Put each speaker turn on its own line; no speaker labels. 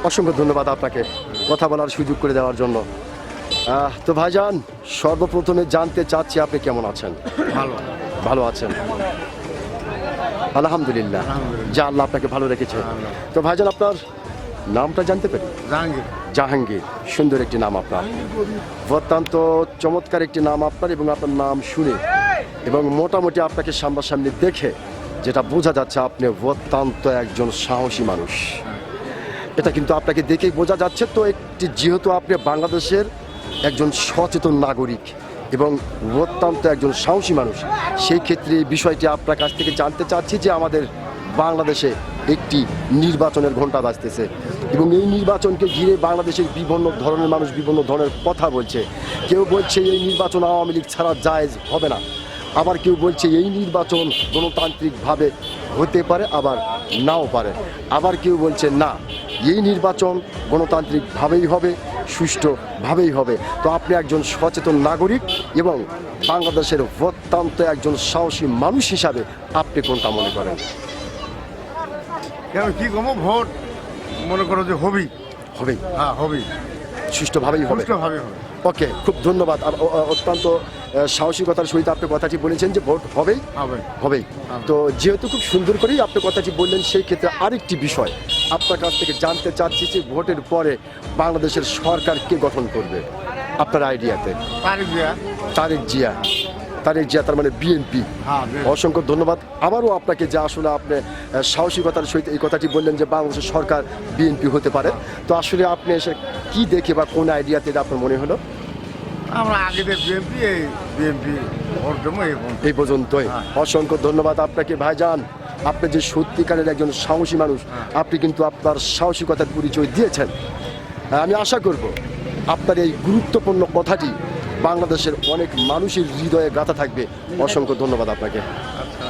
অসংখ্য ধন্যবাদ আপনাকে কথা বলার সুযোগ করে দেওয়ার জন্য। তো ভাইজান, সর্বপ্রথমে জানতে চাচ্ছি আপনি কেমন আছেন?
ভালো।
ভালো আছেন, আলহামদুলিল্লাহ। যা আল্লাহ আপনাকে ভালো রেখেছে। তো ভাইজান, আপনার নামটা জানতে পারি?
জাহাঙ্গীর।
জাহাঙ্গীর, সুন্দর একটি নাম আপনার, অত্যন্ত চমৎকার একটি নাম আপনার। এবং আপনার নাম শুনে এবং মোটামুটি আপনাকে সামনাসামনি দেখে যেটা বোঝা যাচ্ছে, আপনি অত্যন্ত একজন সাহসী মানুষ। এটা কিন্তু আপনাকে দেখেই বোঝা যাচ্ছে। তো একটি যেহেতু আপনি বাংলাদেশের একজন সচেতন নাগরিক এবং অত্যন্ত একজন সাহসী মানুষ, সেই ক্ষেত্রে এই বিষয়টি আপনার কাছ থেকে জানতে চাচ্ছি যে আমাদের বাংলাদেশে একটি নির্বাচনের ঘণ্টা বাজতেছে এবং এই নির্বাচনকে ঘিরে বাংলাদেশের বিভিন্ন ধরনের মানুষ বিভিন্ন ধরনের কথা বলছে। কেউ বলছে এই নির্বাচন আওয়ামী লীগ ছাড়া জায়েজ হবে না, আবার কেউ বলছে এই নির্বাচন গণতান্ত্রিকভাবে হতে পারে আবার নাও পারে, আবার কেউ বলছে না, এই নির্বাচন গণতান্ত্রিকভাবেই হবে, সুষ্ঠুভাবেই হবে। তো আপনি একজন সচেতন নাগরিক এবং বাংলাদেশের অত্যন্ত একজন সাহসী মানুষ হিসাবে আপনি কোনটা মনে করেন?
কেন কি কমো ভোট মনে করো যে হবেই।
হবেই,
হ্যাঁ হবেই,
সুষ্ঠুভাবেই হবে।
সুষ্ঠুভাবে হবে।
ওকে, খুব ধন্যবাদ। আর অত্যন্ত সাহসিকতার সহিত আপনি কথাটি বলেছেন যে ভোট হবেই
হবে।
হবেই। তো যেহেতু খুব সুন্দর করেই আপনি কথাটি বললেন, সেই ক্ষেত্রে আরেকটি বিষয় আপনার কাছ থেকে জানতে চাচ্ছি যে ভোটের পরে বাংলাদেশের সরকার কে গঠন করবে আপনার আইডিয়াতে?
তারিখ দেয়া।
তারেক জিয়া। তারেক জিয়া, তার মানে বিএনপি।
হ্যাঁ,
অসংখ্য ধন্যবাদ আবারও আপনাকে, যে আসলে আপনি সাহসিকতার সহিত এই কথাটি বললেন যে বাংলাদেশের সরকার বিএনপি হতে পারে। তো আসলে আপনি এসে কি দেখে বা কোন আইডিয়াতে এটা আপনার মনে হলো?
আমরা আগে বিএনপি ভোট দেবো
এই পর্যন্তই। অসংখ্য ধন্যবাদ আপনাকে ভাইজান। আপনি যে সত্যিকারের একজন সাহসী মানুষ, আপনি কিন্তু আপনার সাহসিকতার পরিচয় দিয়েছেন। আমি আশা করব আপনার এই গুরুত্বপূর্ণ কথাটি বাংলাদেশের অনেক মানুষের হৃদয়ে গাঁথা থাকবে। অসংখ্য ধন্যবাদ আপনাকে।
আচ্ছা।